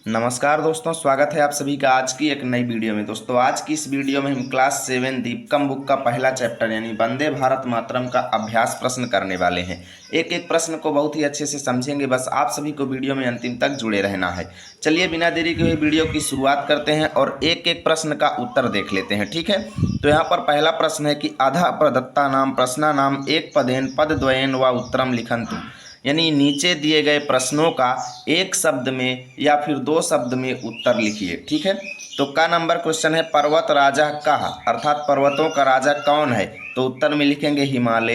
नमस्कार दोस्तों, स्वागत है आप सभी का आज की एक नई वीडियो में। दोस्तों आज की इस वीडियो में हम क्लास 7 दीपकम बुक का पहला चैप्टर यानी वंदे भारत मातरम का अभ्यास प्रश्न करने वाले हैं। एक एक प्रश्न को बहुत ही अच्छे से समझेंगे, बस आप सभी को वीडियो में अंतिम तक जुड़े रहना है। चलिए बिना देरी के हुए वीडियो की शुरुआत करते हैं और एक एक प्रश्न का उत्तर देख लेते हैं। ठीक है, तो यहाँ पर पहला प्रश्न है कि अधः प्रदत्ता नाम प्रश्ना नाम एक पदेन पदद्वयेन व उत्तरम लिखन्तु, यानी नीचे दिए गए प्रश्नों का एक शब्द में या फिर दो शब्द में उत्तर लिखिए। ठीक है, तो का नंबर क्वेश्चन है पर्वत राजा कः, अर्थात पर्वतों का राजा कौन है, तो उत्तर में लिखेंगे हिमालय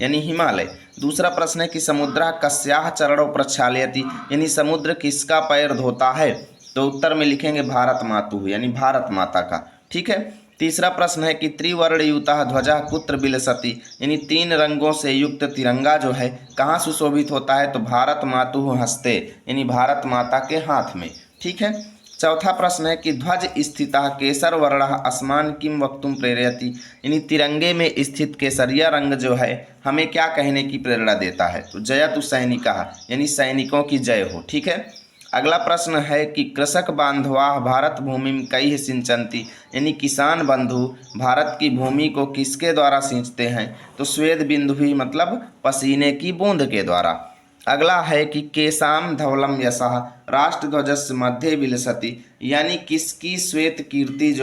यानी हिमालय। दूसरा प्रश्न है कि समुद्र कस्याः चरणों प्रक्षालयति, यानी समुद्र किसका पैर धोता है, तो उत्तर में लिखेंगे भारत मातु यानी भारत माता का। ठीक है, तीसरा प्रश्न है कि त्रिवर्णयुतः ध्वजा कुत्र विलसति, यानी तीन रंगों से युक्त तिरंगा जो है कहाँ सुशोभित होता है, तो भारत मातु हस्ते यानी भारत माता के हाथ में। ठीक है, चौथा प्रश्न है कि ध्वज स्थितः केसर वर्णः अस्मान् किं वक्तुं प्रेरयति, यानी तिरंगे में स्थित केसरिया रंग जो है हमें क्या कहने की प्रेरणा देता है, तो जयतु सैनिकः यानी सैनिकों की जय हो। ठीक है, अगला प्रश्न है कि कृषक बांधवा भारत भूमि कैः सिंचन्ति, यानी किसान बंधु भारत की भूमि को किसके द्वारा सींचते हैं, तो श्वेत बिंदु भी मतलब पसीने की बूंद के द्वारा। अगला है कि केशाम धवलम यशः राष्ट्रध्वजस्य मध्ये विलसति, यानी किसकी श्वेत कीर्ति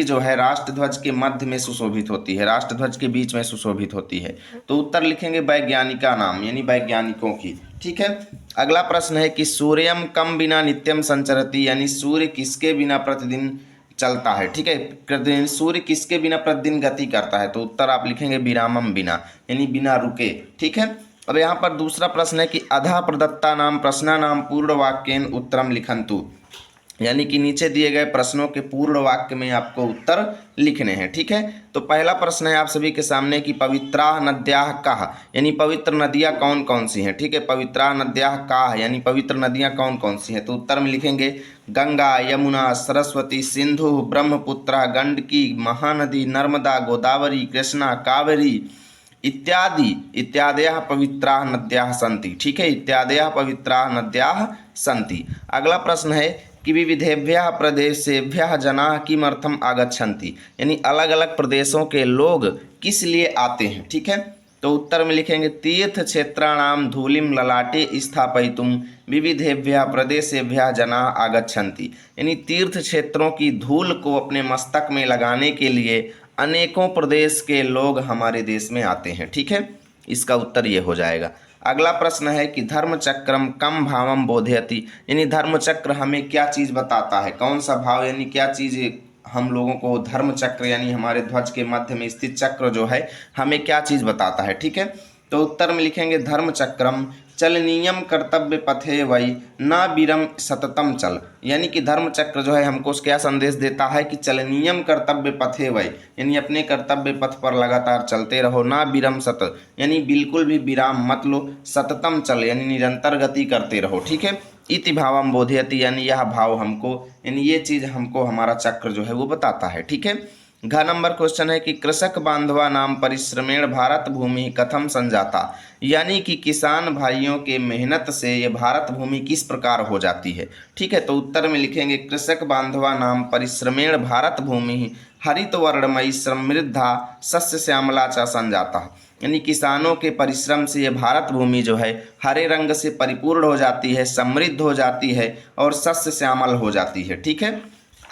जो है राष्ट्रध्वज के मध्य में सुशोभित होती है, राष्ट्रध्वज के बीच में सुशोभित होती है, तो उत्तर लिखेंगे वैज्ञानिका नाम यानी वैज्ञानिकों की। ठीक है, अगला प्रश्न है कि सूर्यम कम बिना नित्यम संचरति, यानी सूर्य किसके बिना प्रतिदिन चलता है। ठीक है, सूर्य किसके बिना प्रतिदिन गति करता है, तो उत्तर आप लिखेंगे विरामम बिना यानी बिना रुके। ठीक है, अब यहाँ पर दूसरा प्रश्न है कि अधः प्रदत्ता नाम प्रश्ना नाम पूर्ण वाक्येन उत्तरम लिखन्तु, यानी कि नीचे दिए गए प्रश्नों के पूर्ण वाक्य में आपको उत्तर लिखने हैं। ठीक है, तो पहला प्रश्न है आप सभी के सामने कि पवित्राः नद्याः काः, यानी पवित्र नदियाँ कौन कौन सी हैं। ठीक है, पवित्राः नद्याः काः यानी पवित्र नदियाँ कौन कौन सी हैं, तो उत्तर में लिखेंगे गंगा यमुना सरस्वती सिंधु ब्रह्मपुत्र गंडकी महानदी नर्मदा गोदावरी कृष्णा कावेरी इत्यादि इत्यादयः पवित्राः नद्याः सन्ति। ठीक है, इत्यादयः पवित्राः नद्याः सन्ति। अगला प्रश्न है कि विविधेभ्यः प्रदेशेभ्यः जनाः किमर्थम आगच्छन्ति, यानी अलग अलग प्रदेशों के लोग किस लिए आते हैं। ठीक है, तो उत्तर में लिखेंगे तीर्थ क्षेत्राणाम धूलिम ललाटे स्थापयितुम विविधेभ्यः प्रदेशेभ्यः जनाः आगच्छन्ति, यानी तीर्थ क्षेत्रों की धूल को अपने मस्तक में लगाने के लिए अनेकों प्रदेश के लोग हमारे देश में आते हैं। ठीक है, इसका उत्तर ये हो जाएगा। अगला प्रश्न है कि धर्मचक्रम कम भावम बोधयति, यानी धर्मचक्र हमें क्या चीज़ बताता है, कौन सा भाव यानी क्या चीज़ हम लोगों को धर्मचक्र यानी हमारे ध्वज के मध्य में स्थित चक्र जो है हमें क्या चीज़ बताता है। ठीक है, तो उत्तर में लिखेंगे धर्मचक्रम चलनीयम कर्तव्य पथे वै न विरम सततम चल, यानी कि धर्मचक्र जो है हमको क्या संदेश देता है कि चलनीयम कर्तव्य पथे वै, यानी अपने कर्तव्य पथ पर लगातार चलते रहो, ना विरम सत यानी बिल्कुल भी विराम मत लो, सततम चल यानी निरंतर गति करते रहो। ठीक है, इति भावम बोधयति यानी यह भाव हमको यानी ये चीज़ हमको हमारा चक्र जो है वो बताता है। ठीक है, घ नंबर क्वेश्चन है कि कृषक बांधवा नाम परिश्रमेण भारत भूमि कथम संजाता, यानी कि किसान भाइयों के मेहनत से ये भारत भूमि किस प्रकार हो जाती है। ठीक है, तो उत्तर में लिखेंगे कृषक बांधवा नाम परिश्रमेण भारत भूमि हरित वर्णमयी समृद्धा सस्य श्यामला च संजाता, यानी किसानों के परिश्रम से ये भारत भूमि जो है हरे रंग से परिपूर्ण हो जाती है, समृद्ध हो जाती है और सस्य श्यामल हो जाती है। ठीक है,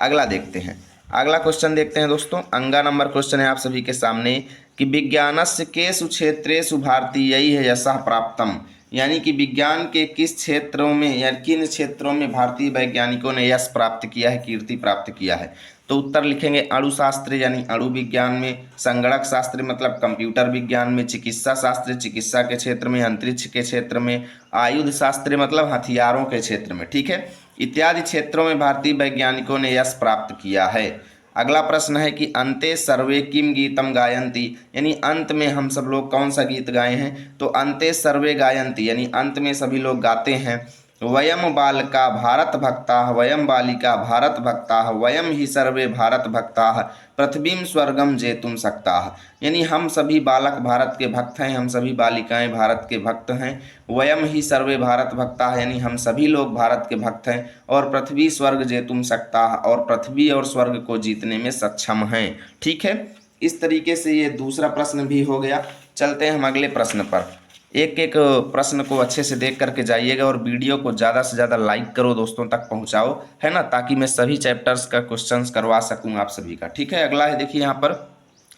अगला देखते हैं, अगला क्वेश्चन देखते हैं दोस्तों। अंगा नंबर क्वेश्चन है आप सभी के सामने कि विज्ञानस्य केषु क्षेत्रेषु भारतीयैः यशः प्राप्तम, यानी कि विज्ञान के किस क्षेत्रों में या किन क्षेत्रों में भारतीय वैज्ञानिकों ने यश प्राप्त किया है, कीर्ति प्राप्त किया है, तो उत्तर लिखेंगे अणुशास्त्र यानी अणु विज्ञान में, संगणक शास्त्र मतलब कंप्यूटर विज्ञान में, चिकित्सा शास्त्र चिकित्सा के क्षेत्र में, अंतरिक्ष के क्षेत्र में, आयुध शास्त्र मतलब हथियारों के क्षेत्र में। ठीक है, इत्यादि क्षेत्रों में भारतीय वैज्ञानिकों ने यश प्राप्त किया है। अगला प्रश्न है कि अंते सर्वे किम गीतम गायन्ति, यानी अंत में हम सब लोग कौन सा गीत गाए हैं, तो अंते सर्वे गायन्ति यानी अंत में सभी लोग गाते हैं वयम बालका भारत भक्ताः वयम बालिका भारत भक्ताः वयम ही सर्वे भारत भक्ताः पृथ्वीं स्वर्गम जेतुम सक्ताः। यानी हम सभी बालक भारत के भक्त हैं, हम सभी बालिकाएं भारत के भक्त हैं। वयम ही सर्वे भारत भक्ताः यानी हम सभी लोग भारत के भक्त हैं। और पृथ्वी स्वर्ग जेतुम सक्ताः और पृथ्वी और स्वर्ग को जीतने में सक्षम हैं। ठीक है, इस तरीके से ये दूसरा प्रश्न भी हो गया। चलते हैं हम अगले प्रश्न पर। एक एक प्रश्न को अच्छे से देख करके जाइएगा और वीडियो को ज़्यादा से ज़्यादा लाइक करो, दोस्तों तक पहुंचाओ, है ना, ताकि मैं सभी चैप्टर्स का क्वेश्चंस करवा सकूं आप सभी का। ठीक है, अगला है देखिए यहाँ पर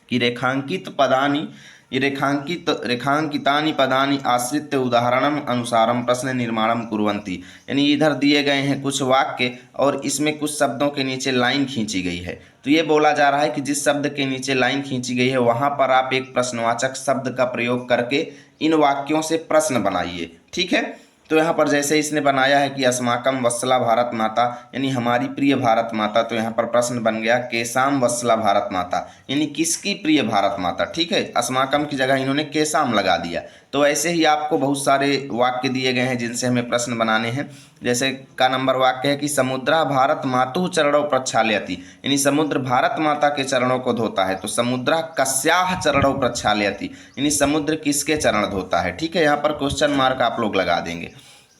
कि रेखांकित पदानि ये रेखांकितानि पदानि आश्रित्य उदाहरणम अनुसारम प्रश्न निर्माणम कुर्वन्ति। यानी इधर दिए गए हैं कुछ वाक्य और इसमें कुछ शब्दों के नीचे लाइन खींची गई है। तो ये बोला जा रहा है कि जिस शब्द के नीचे लाइन खींची गई है वहां पर आप एक प्रश्नवाचक शब्द का प्रयोग करके इन वाक्यों से प्रश्न बनाइए। ठीक है, तो यहाँ पर जैसे इसने बनाया है कि अस्माकम वत्सला भारत माता यानी हमारी प्रिय भारत माता, तो यहाँ पर प्रश्न बन गया केसाम वत्सला भारत माता यानी किसकी प्रिय भारत माता। ठीक है, अस्माकम की जगह इन्होंने केसाम लगा दिया। तो ऐसे ही आपको बहुत सारे वाक्य दिए गए हैं जिनसे हमें प्रश्न बनाने हैं। जैसे का नंबर वाक्य है कि समुद्रा भारत मातुः चरणों प्रक्षालयति यानी समुद्र भारत माता के चरणों को धोता है। तो समुद्रा कस्याः चरणों प्रक्षालयति यानी समुद्र किसके चरण धोता है। ठीक है, यहाँ पर क्वेश्चन मार्क आप लोग लगा देंगे।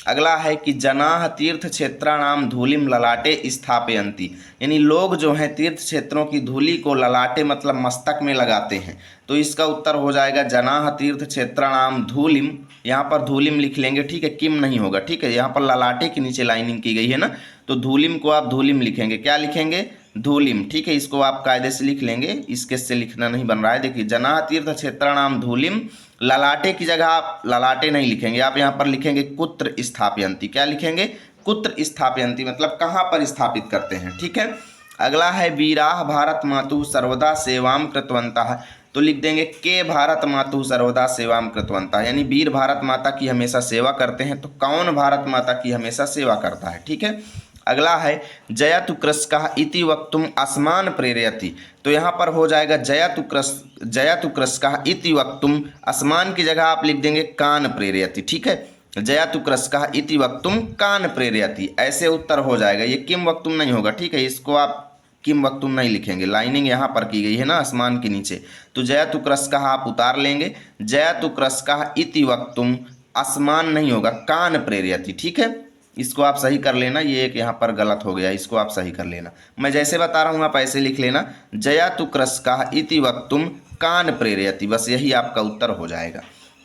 अगला है कि जनाः तीर्थ क्षेत्राणाम धूलिम ललाटे स्थापयन्ति यानी लोग जो हैं तीर्थ क्षेत्रों की धूलि को ललाटे मतलब मस्तक में लगाते हैं। तो इसका उत्तर हो जाएगा जनाः तीर्थ क्षेत्राणाम धूलिम, यहाँ पर धूलिम लिख लेंगे। ठीक है, किम नहीं होगा। ठीक है, यहाँ पर ललाटे के नीचे लाइनिंग की गई है ना, तो धूलिम को आप धूलिम लिखेंगे। क्या लिखेंगे? धूलिम। ठीक है, इसको आप कायदे से लिख लेंगे, इसके से लिखना नहीं बन रहा है। देखिए जनाः तीर्थ क्षेत्राणाम धूलिम, ललाटे की जगह आप ललाटे नहीं लिखेंगे, आप यहाँ पर लिखेंगे कुत्र स्थापयन्ति। क्या लिखेंगे? कुत्र स्थापयन्ति मतलब कहाँ पर स्थापित करते हैं। ठीक है, अगला है वीराः भारत मातुः सर्वदा सेवां कृतवन्तः। तो लिख देंगे के भारत मातुः सर्वदा सेवां कृतवन्तः यानी वीर भारत माता की हमेशा सेवा करते हैं। तो कौन भारत माता की हमेशा सेवा करता है। ठीक है, अगला है जयतु कृषकः इति वक्तुम अस्मान् प्रेरयति। तो यहाँ पर हो जाएगा जयतु कृषकः इति वक्तुम, अस्मान् की जगह आप लिख देंगे कान प्रेरयति। ठीक है, जयतु कृषकः इति वक्तुम कान प्रेरयति, ऐसे उत्तर हो जाएगा। ये किम वक्तुम नहीं होगा। ठीक है, इसको आप किम वक्तुम नहीं लिखेंगे, लाइनिंग यहाँ पर की गई है ना आसमान के नीचे। तो जयतु कृषकः आप उतार लेंगे, जयतु कृषकः इति वक्तुम, आसमान नहीं होगा, कान प्रेरयति। ठीक है, इसको आप सही कर लेना, ये एक यहाँ पर गलत हो गया, इसको आप सही कर लेना। मैं जैसे बता रहा हूँ आप ऐसे लिख लेना, जयतु कृषकः इति वक्तुम कान प्रेरयति, बस यही आपका उत्तर हो जाएगा।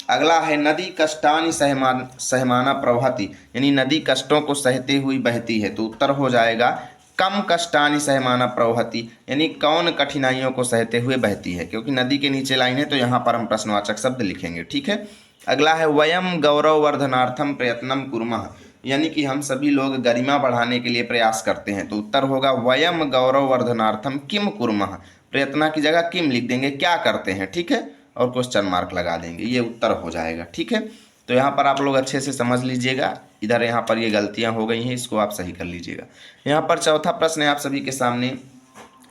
अगला है नदी कष्टानि सहमाना प्रवहति यानी नदी कष्टों को सहते हुई बहती है। तो उत्तर हो जाएगा कम कष्टानि सहमाना प्रवहति यानी कौन कठिनाइयों को सहते हुए बहती है, क्योंकि नदी के नीचे लाइन है तो यहाँ पर हम प्रश्नवाचक शब्द लिखेंगे। ठीक है, अगला है वयम गौरववर्धनार्थम प्रयत्नम कुर्मः यानी कि हम सभी लोग गरिमा बढ़ाने के लिए प्रयास करते हैं। तो उत्तर होगा वयम गौरववर्धनार्थम किम कुर्मः, प्रयत्न की जगह किम लिख देंगे, क्या करते हैं। ठीक है, और क्वेश्चन मार्क लगा देंगे, ये उत्तर हो जाएगा। ठीक है, तो यहाँ पर आप लोग अच्छे से समझ लीजिएगा, इधर यहाँ पर ये गलतियाँ हो गई हैं, इसको आप सही कर लीजिएगा। यहाँ पर चौथा प्रश्न है आप सभी के सामने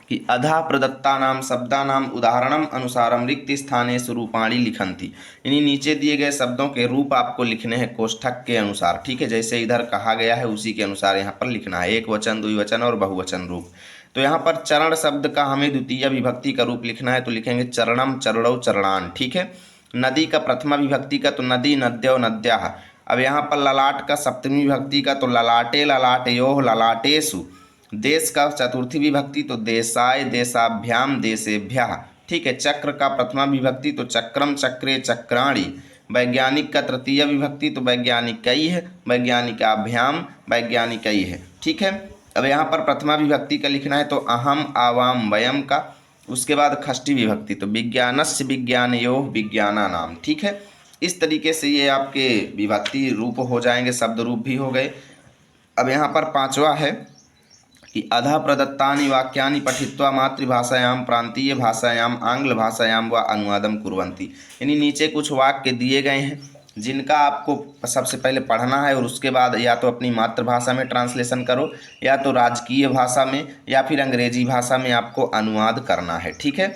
कि अधा प्रदत्तानाम शब्दानाम उदाहरणम अनुसारम रिक्त स्थानेषु रूपाणि लिखन्ति यानी नीचे दिए गए शब्दों के रूप आपको लिखने हैं कोष्ठक के अनुसार। ठीक है, जैसे इधर कहा गया है उसी के अनुसार यहाँ पर लिखना है, एक वचन, द्विवचन और बहुवचन रूप। तो यहाँ पर चरण शब्द का हमें द्वितीय विभक्ति का रूप लिखना है, तो लिखेंगे चरणम, चरणौ, चरणान। ठीक है, नदी का प्रथमा विभक्ति का तो नदी, नद्यो, नद्याः। अब यहाँ पर ललाट का सप्तमी विभक्ति का तो ललाटे, ललाटयोः, ललाटेषु। देश का चतुर्थी विभक्ति तो देशाय, देशाभ्याम, देशेभ्यः। ठीक है, चक्र का प्रथमा विभक्ति तो चक्रम, चक्रे, चक्राणि। वैज्ञानिक का तृतीय विभक्ति तो वैज्ञानिकैः, वैज्ञानिकाभ्याम, वैज्ञानिकैः। ठीक है, अब यहाँ पर प्रथमा विभक्ति का लिखना है तो अहम, आवाम, वयम का। उसके बाद षष्ठी विभक्ति तो विज्ञानस्य, विज्ञानयोः, विज्ञानानाम। ठीक है, इस तरीके से ये आपके विभक्ति रूप हो जाएंगे, शब्द रूप भी हो गए। अब यहाँ पर पांचवा है कि अधः प्रदत्तानि वाक्यानि पठित्वा मातृभाषायां, प्रांतीय भाषायां, आंग्ल भाषायां व अनुवादम कुर्वन्ति यानी नीचे कुछ वाक्य दिए गए हैं जिनका आपको सबसे पहले पढ़ना है और उसके बाद या तो अपनी मातृभाषा में ट्रांसलेशन करो या तो राजकीय भाषा में या फिर अंग्रेजी भाषा में आपको अनुवाद करना है। ठीक है,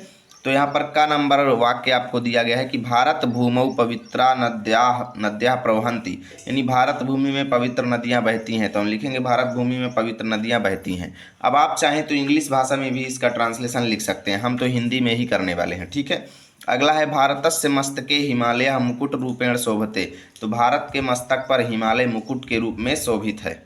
तो यहाँ पर का नंबर वाक्य आपको दिया गया है कि भारत भूमौ पवित्रा नद्याः प्रवहन्ति, यानी भारत भूमि में पवित्र नदियाँ बहती हैं। तो हम लिखेंगे भारत भूमि में पवित्र नदियाँ बहती हैं। अब आप चाहें तो इंग्लिश भाषा में भी इसका ट्रांसलेशन लिख सकते हैं, हम तो हिंदी में ही करने वाले हैं, ठीक है। अगला है भारतस्य मस्तके हिमालय मुकुट रूपेण शोभते, तो भारत के मस्तक पर हिमालय मुकुट के रूप में शोभित है।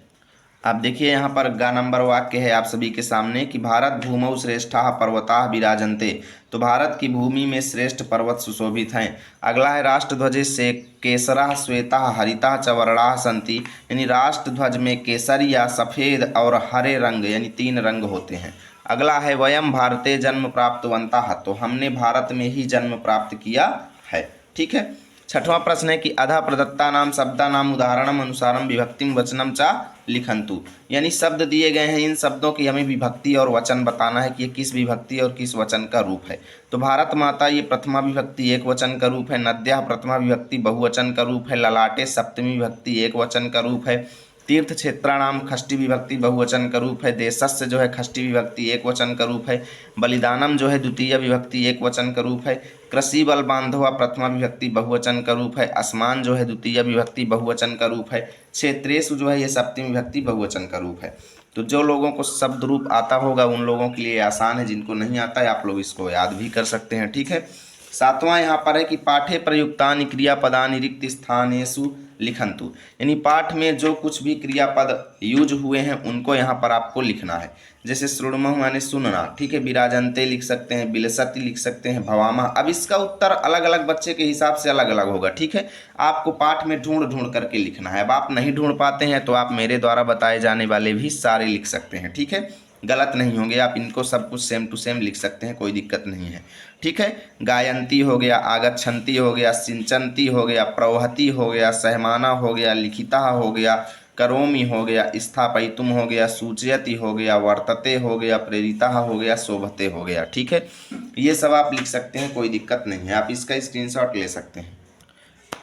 आप देखिए यहाँ पर गा नंबर वाक्य है आप सभी के सामने कि भारत भूमौ श्रेष्ठा पर्वताः विराजन्ते, तो भारत की भूमि में श्रेष्ठ पर्वत सुशोभित हैं। अगला है राष्ट्रध्वजे से केसरः श्वेतः हरितः च वर्णाः सन्ति, यानी राष्ट्रध्वज में केसरिया सफ़ेद और हरे रंग यानी 3 रंग होते हैं। अगला है वयम भारते जन्म प्राप्तवन्तः, तो हमने भारत में ही जन्म प्राप्त किया है, ठीक है। छठवां प्रश्न है कि अधः प्रदत्तानां शब्दानां उदाहरणम अनुसारम विभक्तिम वचनम चा लिखन्तु, यानी शब्द दिए गए हैं, इन शब्दों की हमें विभक्ति और वचन बताना है कि ये किस विभक्ति और किस वचन का रूप है। तो भारत माता ये प्रथमा विभक्ति एक वचन का रूप है, नद्याः प्रथमा विभक्ति बहुवचन का रूप है, ललाटे सप्तमी विभक्ति एक वचन का रूप है, तीर्थ क्षेत्राणाम खष्टी विभक्ति बहुवचन का रूप है, देशस्य जो है खष्टी विभक्ति एक वचन का रूप है, बलिदानम जो है द्वितीय विभक्ति एक वचन का रूप है, कृषि बल बांधवा प्रथमा विभक्ति बहुवचन का रूप है, असमान जो है द्वितीय विभक्ति बहुवचन का रूप है, क्षेत्रेषु जो है ये सप्तमी विभक्ति बहुवचन का रूप है। तो जो लोगों को शब्द रूप आता होगा उन लोगों के लिए आसान है, जिनको नहीं आता है आप लोग इसको याद भी कर सकते हैं, ठीक है। सातवां यहाँ पर है कि पाठे प्रयुक्तानि क्रियापदानि रिक्त स्थानेषु लिखन्तु, यानी पाठ में जो कुछ भी क्रियापद यूज हुए हैं उनको यहाँ पर आपको लिखना है। जैसे श्रुणमः माने सुनना, ठीक है, विराजन्ते लिख सकते हैं, बिलसति लिख सकते हैं, भवामः। अब इसका उत्तर अलग अलग बच्चे के हिसाब से अलग अलग होगा, ठीक है। आपको पाठ में ढूंढ ढूंढ करके लिखना है। अब आप नहीं ढूंढ पाते हैं तो आप मेरे द्वारा बताए जाने वाले भी सारे लिख सकते हैं, ठीक है, गलत नहीं होंगे, आप इनको सब कुछ सेम टू सेम लिख सकते हैं, कोई दिक्कत नहीं है, ठीक है। गायंती हो गया, आगच्छन्ति हो गया, सिंचन्ति हो गया, प्रवहति हो गया, सहमाना हो गया, लिखिता हो गया, करोमि हो गया, स्थापयितुम हो गया, सूचयति हो गया, वर्तते हो गया, प्रेरिता हो गया, शोभते हो गया, ठीक है। ये सब आप लिख सकते हैं, कोई दिक्कत नहीं है, आप इसका स्क्रीनशॉट ले सकते हैं।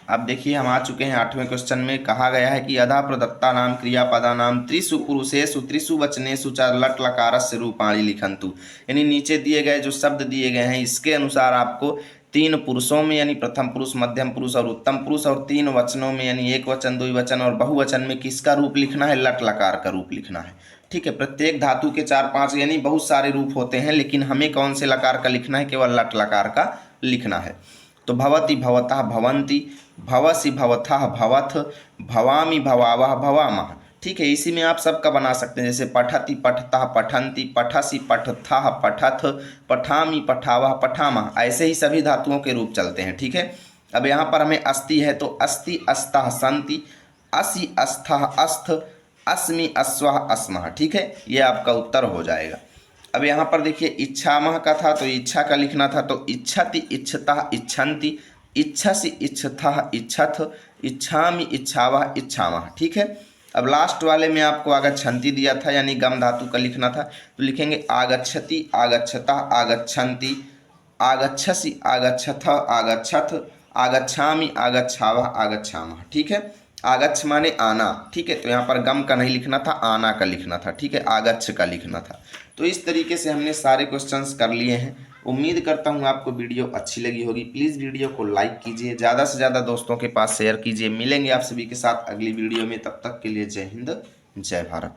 अब देखिए हम आ चुके हैं 8वें क्वेश्चन में। कहा गया है कि अधा प्रदत्ता नाम क्रियापदा नाम त्रिषु पुरुषेषु त्रिषु वचनेषु च लट लकारस्य रूपाणि लिखन्तु, यानी नीचे दिए गए जो शब्द दिए गए हैं इसके अनुसार आपको 3 पुरुषों में यानी प्रथम पुरुष, मध्यम पुरुष और उत्तम पुरुष, और 3 वचनों में यानी एक वचन, द्विवचन और बहुवचन में किसका रूप लिखना है? लट लकार का रूप लिखना है, ठीक है। प्रत्येक धातु के 4-5 यानी बहुत सारे रूप होते हैं, लेकिन हमें कौन से लकार का लिखना है? केवल लट लकार का लिखना है। तो भवति भवतः भवन्ति, भवसि भवथः भवथ, भवामि भवावः भवामः, ठीक है। इसी में आप सबका बना सकते हैं, जैसे पठति पठतः पठन्ति, पठसि पठथः पठथ, पठामि पठावः पठामः, ऐसे ही सभी धातुओं के रूप चलते हैं, ठीक है। अब यहाँ पर हमें अस्ति है तो अस्ति अस्तः सन्ति, असि अस्थः अस्थ, अस्मि अश्वः अस्मः, ठीक है, ये आपका उत्तर हो जाएगा। अब यहाँ पर देखिए इच्छामः का था तो इच्छा का लिखना था, तो इच्छति इच्छतः इच्छन्ति, इच्छसि इच्छतः इच्छथ, इच्छामि इच्छावः इच्छामः, ठीक है। अब लास्ट वाले में आपको आगच्छन्ति दिया था यानी गम धातु का लिखना था, तो लिखेंगे आगच्छति आगच्छतः आगच्छन्ति, आगच्छसि आगच्छथ आगच्छथ, आगच्छामि आगच्छावः आगच्छामः, ठीक है। आगच्छ माने आना, ठीक है, तो यहाँ पर गम का नहीं लिखना था, आना का लिखना था, ठीक है, आगच्छ का लिखना था। तो इस तरीके से हमने सारे क्वेश्चंस कर लिए हैं। उम्मीद करता हूँ आपको वीडियो अच्छी लगी होगी। प्लीज़ वीडियो को लाइक कीजिए, ज़्यादा से ज़्यादा दोस्तों के पास शेयर कीजिए। मिलेंगे आप सभी के साथ अगली वीडियो में, तब तक के लिए जय हिंद जय भारत।